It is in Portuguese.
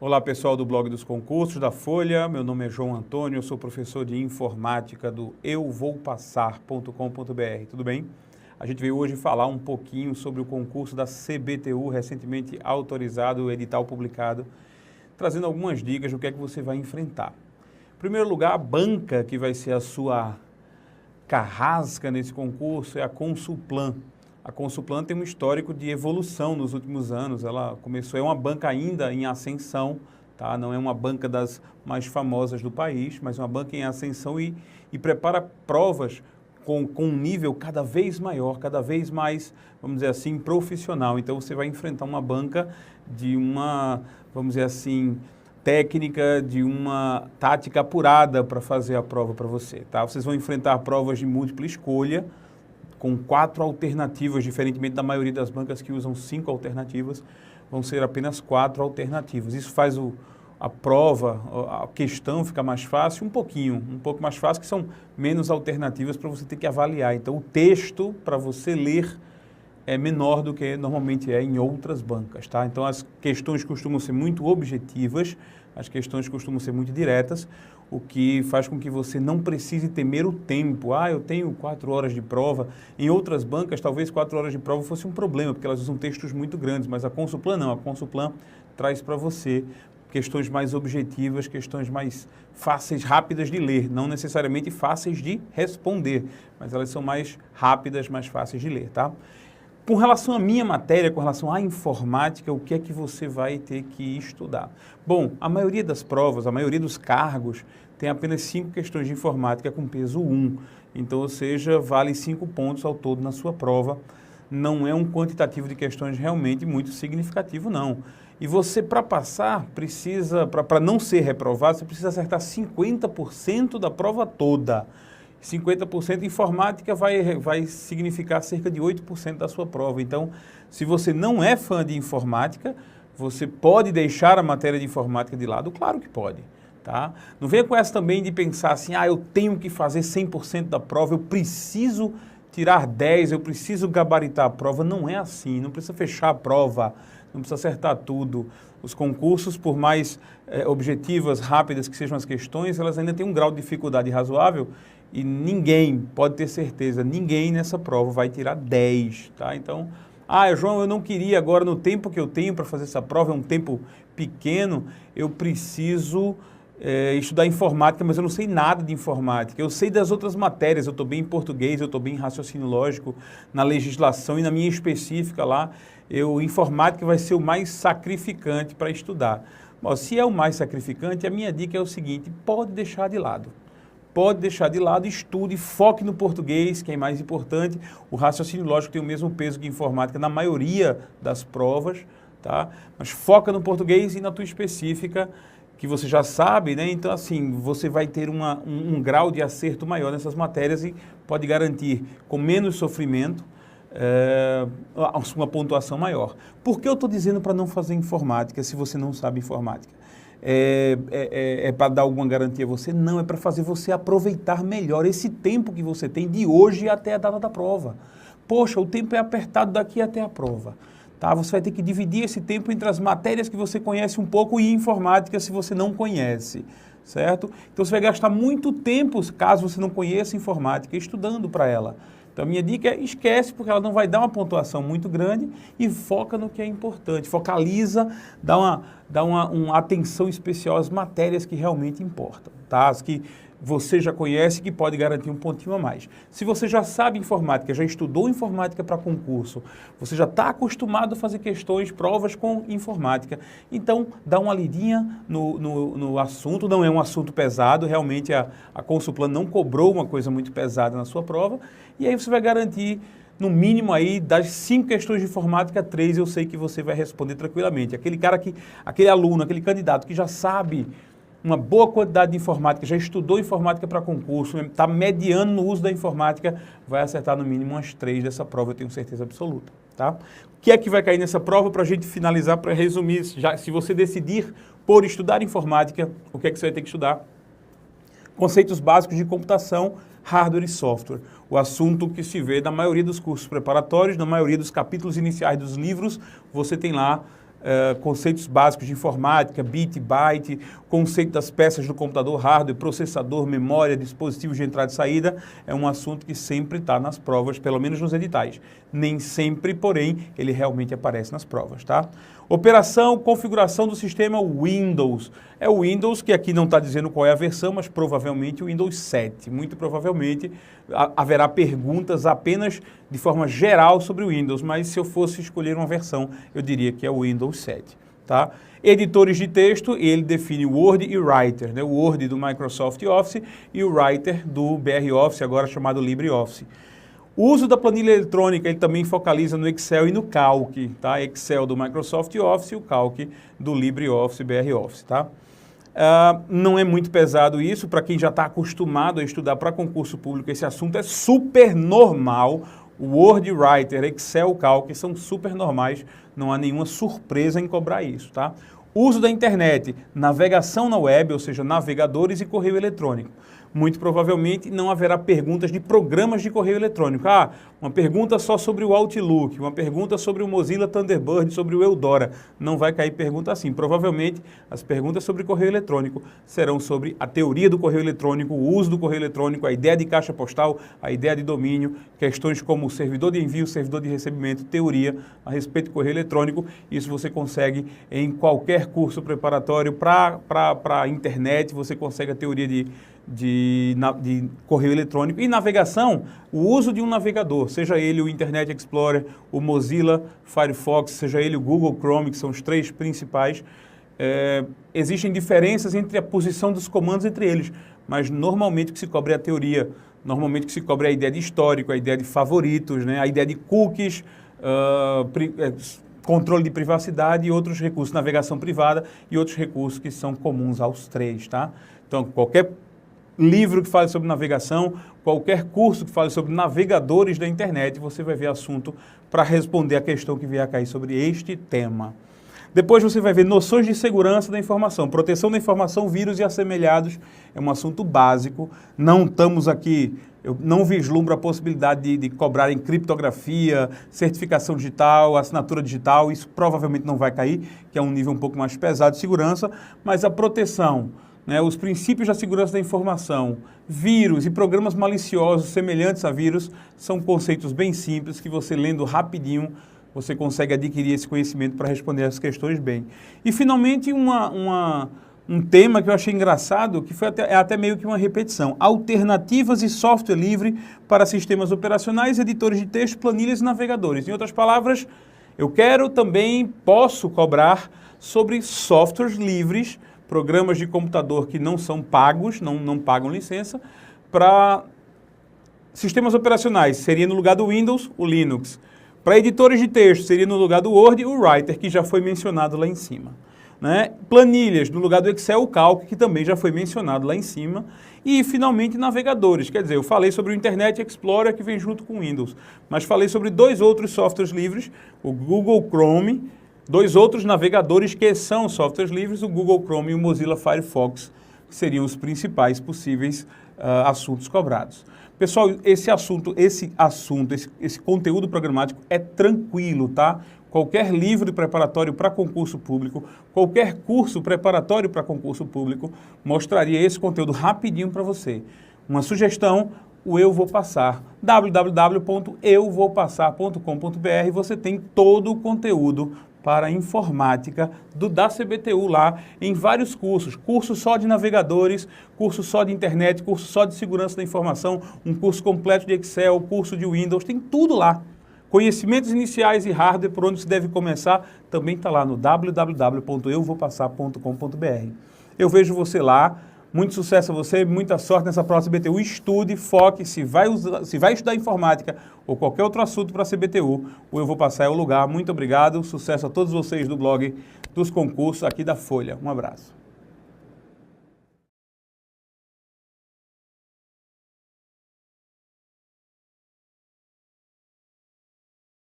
Olá pessoal do blog dos concursos da Folha, meu nome é João Antônio, eu sou professor de informática do euvoupassar.com.br, tudo bem? A gente veio hoje falar um pouquinho sobre o concurso da CBTU, recentemente autorizado, o edital publicado, trazendo algumas dicas do que é que você vai enfrentar. Em primeiro lugar, a banca que vai ser a sua carrasca nesse concurso é a Consulplan. A Consulplan tem um histórico de evolução nos últimos anos, ela começou, é uma banca ainda em ascensão, tá? Não é uma banca das mais famosas do país, mas uma banca em ascensão e prepara provas com um nível cada vez maior, cada vez mais, vamos dizer assim, profissional. Então você vai enfrentar uma banca de uma, vamos dizer assim, técnica, de uma tática apurada para fazer a prova para você, tá? Vocês vão enfrentar provas de múltipla escolha, com 4 alternativas, diferentemente da maioria das bancas que usam 5 alternativas, vão ser apenas 4 alternativas. Isso faz a prova, a questão ficar mais fácil, um pouco mais fácil, que são menos alternativas para você ter que avaliar. Então, o texto para você ler é menor do que normalmente é em outras bancas, tá? Então, as questões costumam ser muito objetivas, as questões costumam ser muito diretas, o que faz com que você não precise temer o tempo. Ah, eu tenho 4 horas de prova. Em outras bancas, talvez 4 horas de prova fosse um problema, porque elas usam textos muito grandes, mas a Consulplan não. A Consulplan traz para você questões mais objetivas, questões mais fáceis, rápidas de ler, não necessariamente fáceis de responder, mas elas são mais rápidas, mais fáceis de ler, tá? Com relação à minha matéria, com relação à informática, o que é que você vai ter que estudar? Bom, a maioria das provas, a maioria dos cargos, tem apenas 5 questões de informática com peso 1. Então, ou seja, vale 5 pontos ao todo na sua prova. Não é um quantitativo de questões realmente muito significativo, não. E você, para passar, precisa, para não ser reprovado, você precisa acertar 50% da prova toda. 50% de informática vai significar cerca de 8% da sua prova. Então, se você não é fã de informática, você pode deixar a matéria de informática de lado? Claro que pode, tá? Não venha com essa também de pensar assim, eu tenho que fazer 100% da prova, eu preciso tirar 10, eu preciso gabaritar a prova. Não é assim, não precisa fechar a prova, não precisa acertar tudo. Os concursos, por mais objetivas, rápidas que sejam as questões, elas ainda têm um grau de dificuldade razoável. E ninguém, pode ter certeza, ninguém nessa prova vai tirar 10, tá? Então, João, eu não queria agora, no tempo que eu tenho para fazer essa prova, é um tempo pequeno, eu preciso estudar informática, mas eu não sei nada de informática. Eu sei das outras matérias, eu estou bem em português, eu estou bem em raciocínio lógico, na legislação e na minha específica lá, informática vai ser o mais sacrificante para estudar. Bom, se é o mais sacrificante, a minha dica é o seguinte, pode deixar de lado. Pode deixar de lado, estude, foque no português, que é mais importante. O raciocínio lógico tem o mesmo peso que informática na maioria das provas, tá? Mas foca no português e na tua específica, que você já sabe, né? Então, assim, você vai ter um grau de acerto maior nessas matérias e pode garantir, com menos sofrimento, uma pontuação maior. Por que eu estou dizendo para não fazer informática se você não sabe informática? É para dar alguma garantia a você? Não, é para fazer você aproveitar melhor esse tempo que você tem de hoje até a data da prova. Poxa, o tempo é apertado daqui até a prova. Tá? Você vai ter que dividir esse tempo entre as matérias que você conhece um pouco e informática se você não conhece, certo? Então você vai gastar muito tempo, caso você não conheça informática, estudando para ela. Então, a minha dica é esquece, porque ela não vai dar uma pontuação muito grande e foca no que é importante. Focaliza, dá uma atenção especial às matérias que realmente importam, tá? As que você já conhece, que pode garantir um pontinho a mais. Se você já sabe informática, já estudou informática para concurso, você já está acostumado a fazer questões, provas com informática, então dá uma lidinha no assunto, não é um assunto pesado, realmente a Consulplan não cobrou uma coisa muito pesada na sua prova, e aí você vai garantir, no mínimo aí, das 5 questões de informática, 3 eu sei que você vai responder tranquilamente. Aquele aluno, aquele candidato que já sabe uma boa quantidade de informática, já estudou informática para concurso, está mediano no uso da informática, vai acertar no mínimo umas 3 dessa prova, eu tenho certeza absoluta, tá? O que é que vai cair nessa prova? Para a gente finalizar, para resumir, se você decidir por estudar informática, o que é que você vai ter que estudar? Conceitos básicos de computação, hardware e software. O assunto que se vê na maioria dos cursos preparatórios, na maioria dos capítulos iniciais dos livros, você tem lá conceitos básicos de informática, bit, byte, conceito das peças do computador, hardware, processador, memória, dispositivos de entrada e saída, é um assunto que sempre está nas provas, pelo menos nos editais. Nem sempre, porém, ele realmente aparece nas provas, tá? Operação, configuração do sistema Windows. É o Windows, que aqui não está dizendo qual é a versão, mas provavelmente o Windows 7. Muito provavelmente haverá perguntas apenas de forma geral sobre o Windows, mas se eu fosse escolher uma versão, eu diria que é o Windows 7. Tá? Editores de texto, ele define o Word e Writer, né? O Word do Microsoft Office e o Writer do BR Office, agora chamado LibreOffice. O uso da planilha eletrônica, ele também focaliza no Excel e no Calc, tá? Excel do Microsoft Office e o Calc do LibreOffice, BR Office, tá? Não é muito pesado isso, para quem já está acostumado a estudar para concurso público, esse assunto é super normal. O Word, Writer, Excel, Calc são super normais, não há nenhuma surpresa em cobrar isso, tá? Uso da internet, navegação na web, ou seja, navegadores e correio eletrônico. Muito provavelmente não haverá perguntas de programas de correio eletrônico. Uma pergunta só sobre o Outlook, uma pergunta sobre o Mozilla Thunderbird, sobre o Eudora. Não vai cair pergunta assim. Provavelmente as perguntas sobre correio eletrônico serão sobre a teoria do correio eletrônico, o uso do correio eletrônico, a ideia de caixa postal, a ideia de domínio, questões como servidor de envio, servidor de recebimento, teoria a respeito do correio eletrônico. Isso você consegue em qualquer curso preparatório para a internet, você consegue a teoria de correio eletrônico. E navegação, o uso de um navegador, seja ele o Internet Explorer, o Mozilla Firefox, seja ele o Google Chrome, que são os três principais. Existem diferenças entre a posição dos comandos entre eles, mas normalmente o que se cobre é a teoria, normalmente o que se cobre é a ideia de histórico, a ideia de favoritos, né? A ideia de cookies, controle de privacidade e outros recursos, navegação privada e outros recursos que são comuns aos três, tá? Então, qualquer livro que fale sobre navegação, qualquer curso que fale sobre navegadores da internet, você vai ver assunto para responder a questão que vier a cair sobre este tema. Depois você vai ver noções de segurança da informação, proteção da informação, vírus e assemelhados, é um assunto básico. Não estamos aqui, eu não vislumbro a possibilidade de cobrar em criptografia, certificação digital, assinatura digital, isso provavelmente não vai cair, que é um nível um pouco mais pesado de segurança, mas a proteção, né, os princípios da segurança da informação, vírus e programas maliciosos semelhantes a vírus, são conceitos bem simples que você lendo rapidinho, você consegue adquirir esse conhecimento para responder as questões bem. E finalmente um tema que eu achei engraçado, que foi até meio que uma repetição, alternativas e software livre para sistemas operacionais, editores de texto, planilhas e navegadores. Em outras palavras, eu posso cobrar sobre softwares livres, programas de computador que não são pagos, não pagam licença, para sistemas operacionais, seria no lugar do Windows, o Linux. Para editores de texto, seria no lugar do Word, o Writer, que já foi mencionado lá em cima. Né? Planilhas, no lugar do Excel, o Calc, que também já foi mencionado lá em cima. E, finalmente, navegadores. Quer dizer, eu falei sobre o Internet Explorer, que vem junto com o Windows, mas falei sobre dois outros softwares livres, o Google Chrome, dois outros navegadores que são softwares livres, o Google Chrome e o Mozilla Firefox, que seriam os principais possíveis assuntos cobrados. Pessoal, esse conteúdo programático é tranquilo, tá? Qualquer livro preparatório para concurso público, qualquer curso preparatório para concurso público, mostraria esse conteúdo rapidinho para você. Uma sugestão, o Eu Vou Passar, www.euvoupassar.com.br, você tem todo o conteúdo para informática da CBTU lá em vários cursos, curso só de navegadores, curso só de internet, curso só de segurança da informação, um curso completo de Excel, curso de Windows, tem tudo lá. Conhecimentos iniciais e hardware, por onde se deve começar, também está lá no www.euvoupassar.com.br. Eu vejo você lá. Muito sucesso a você, muita sorte nessa prova CBTU. Estude, foque, se vai estudar informática ou qualquer outro assunto para a CBTU, o Eu Vou Passar é o lugar. Muito obrigado, sucesso a todos vocês do blog dos concursos aqui da Folha. Um abraço.